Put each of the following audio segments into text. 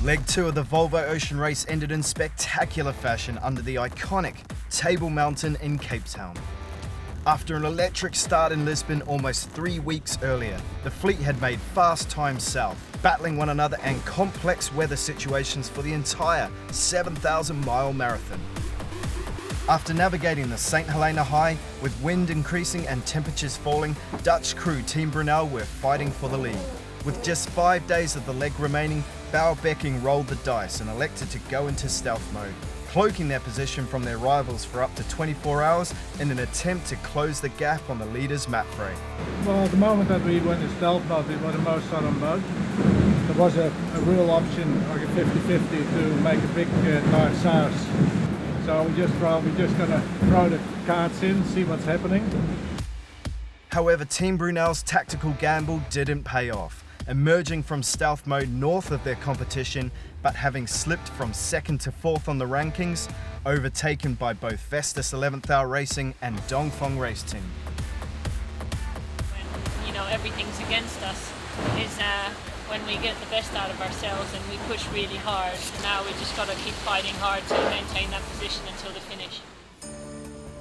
Leg 2 of the Volvo Ocean Race ended in spectacular fashion under the iconic Table Mountain in Cape Town. After an electric start in Lisbon almost 3 weeks earlier, the fleet had made fast time south, battling one another and complex weather situations for the entire 7,000-mile marathon. After navigating the St. Helena High, with wind increasing and temperatures falling, Dutch crew Team Brunel were fighting for the lead. With just 5 days of the leg remaining, Bauer-Becking rolled the dice and elected to go into stealth mode, cloaking their position from their rivals for up to 24 hours in an attempt to close the gap on the leaders MAPFRE. Well, the moment that we went to stealth mode, we were the most southern mode. There was a real option, like a 50-50, to make a big dive south. So we're just gonna throw the cards in, see what's happening. However, Team Brunel's tactical gamble didn't pay off, emerging from stealth mode north of their competition, but having slipped from 2nd to 4th on the rankings, overtaken by both Vestas 11th Hour Racing and Dongfeng Race Team. When, everything's against us is when we get the best out of ourselves and we push really hard. And now we just got to keep fighting hard to maintain that position until the finish.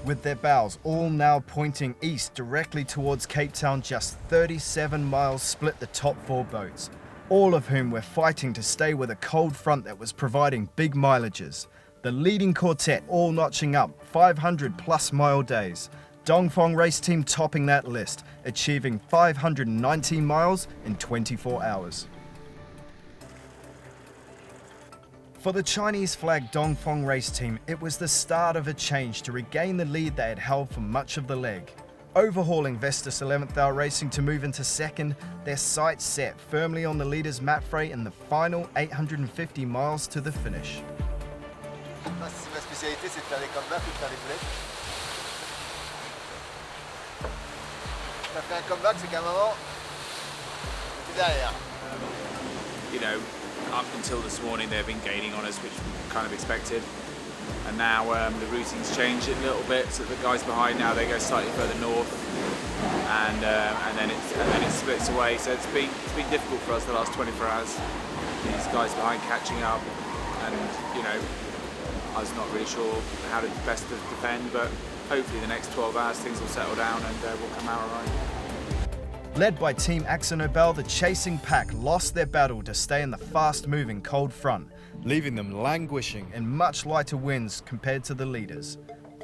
With their bows all now pointing east directly towards Cape Town, just 37 miles split the top 4 boats, all of whom were fighting to stay with a cold front that was providing big mileages. The leading quartet all notching up 500+ mile days. Dongfeng Race Team topping that list, achieving 519 miles in 24 hours. For the Chinese flag Dongfeng Race Team, it was the start of a change to regain the lead they had held for much of the leg. Overhauling Vestas 11th Hour Racing to move into 2nd, their sights set firmly on the leaders MAPFRE in the final 850 miles to the finish. Ma spécialité, c'est de faire les comebacks ou de faire les boulettes. Quand tu fais un comeback, c'est qu'à un moment, c'est derrière. Up until this morning they've been gaining on us, which we kind of expected, and now the routing's changed a little bit, so the guys behind now they go slightly further north, and then it splits away. So it's been difficult for us the last 24 hours. These guys behind catching up, and I was not really sure how to best to defend, but hopefully the next 12 hours things will settle down and we'll come out alright. Led by Team AkzoNobel, the chasing pack lost their battle to stay in the fast-moving cold front, leaving them languishing in much lighter winds compared to the leaders,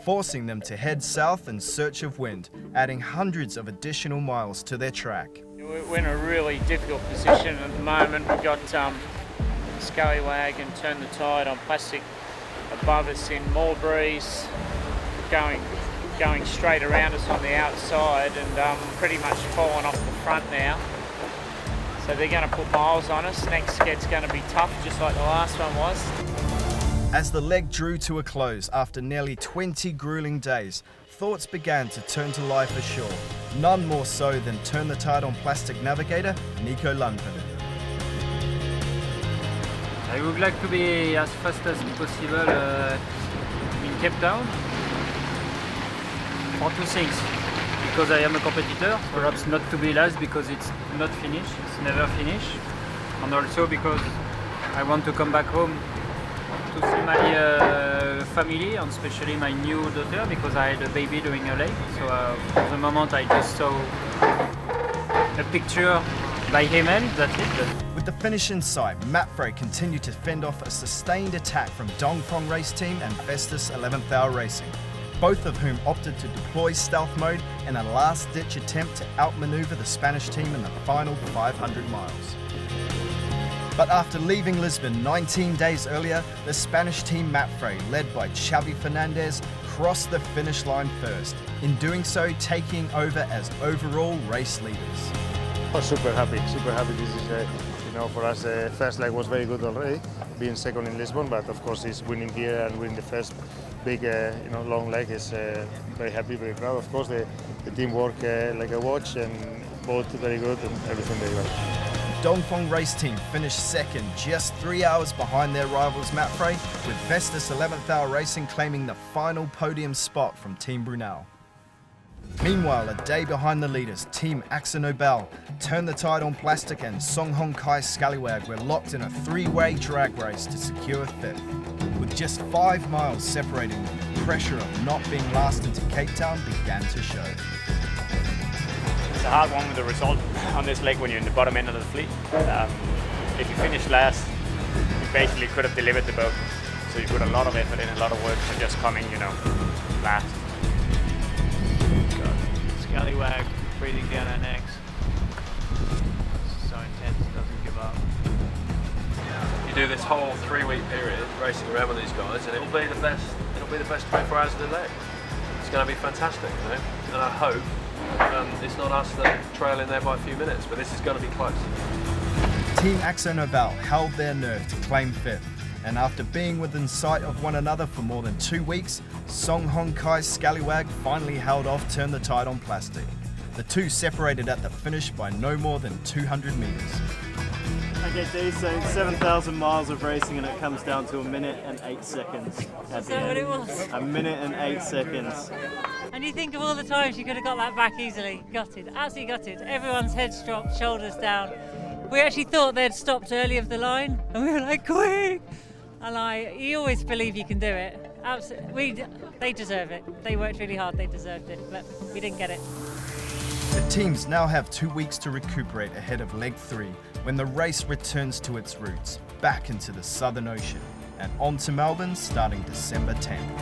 forcing them to head south in search of wind, adding hundreds of additional miles to their track. We're in a really difficult position at the moment. We've got Scallywag and Turn the Tide on plastic above us in more breeze, going straight around us on the outside and pretty much falling off the front now. So they're going to put miles on us. Next sket's going to be tough, just like the last one was. As the leg drew to a close after nearly 20 grueling days, thoughts began to turn to life ashore. None more so than Turn the Tide on plastic navigator Nico Lundgren. I would like to be as fast as possible in Cape Town for 2 things. Because I am a competitor, perhaps not to be last because it's not finished, it's never finished. And also because I want to come back home to see my family, and especially my new daughter, because I had a baby during a leg. So for the moment I just saw a picture by email, that's it. With the finish in sight, MAPFRE continued to fend off a sustained attack from Dongfeng Race Team and Vestas 11th Hour Racing, both of whom opted to deploy stealth mode in a last-ditch attempt to outmaneuver the Spanish team in the final 500 miles. But after leaving Lisbon 19 days earlier, the Spanish team MAPFRE, led by Xavi Fernandez, crossed the finish line first, in doing so taking over as overall race leaders. I'm super happy. This is, for us, first leg was very good already, being second in Lisbon, but of course it's winning here and winning the first big, long leg is very happy, very proud. Of course, the team work like a watch, and both very good and everything very well. Dongfeng Race Team finished second, just 3 hours behind their rivals MAPFRE, with Vestas 11th Hour Racing claiming the final podium spot from Team Brunel. Meanwhile, a day behind the leaders, Team Akzo Nobel turned the tide on plastic, and Song Hong Kai's Scallywag were locked in a three-way drag race to secure fifth. With just 5 miles separating them, the pressure of not being last into Cape Town began to show. It's a hard one with the result on this leg when you're in the bottom end of the fleet. If you finish last, you basically could have delivered the boat. So you put a lot of effort in, a lot of work for just coming, last. God, Scallywag breathing down our necks. So intense, doesn't give up. You do this whole 3-week period racing around with these guys, and it'll be the best 24 hours of the leg. It's going to be fantastic, and I hope it's not us that are trailing there by a few minutes, but this is going to be close. Team Akzo Nobel held their nerve to claim fifth, and after being within sight of one another for more than 2 weeks, Song Hong Kai's Scallywag finally held off Turn the Tide on plastic. The two separated at the finish by no more than 200 metres. Okay, Dee, so 7,000 miles of racing and it comes down to 1 minute and 8 seconds. Is that what it was? 1 minute and 8 seconds. And you think of all the times you could have got that back easily. Gutted, absolutely gutted. Everyone's heads dropped, shoulders down. We actually thought they'd stopped early of the line, and we were like, quick! And you always believe you can do it. Absolutely, they deserve it. They worked really hard, they deserved it, but we didn't get it. The teams now have 2 weeks to recuperate ahead of leg 3, when the race returns to its roots, back into the Southern Ocean, and on to Melbourne starting December 10th.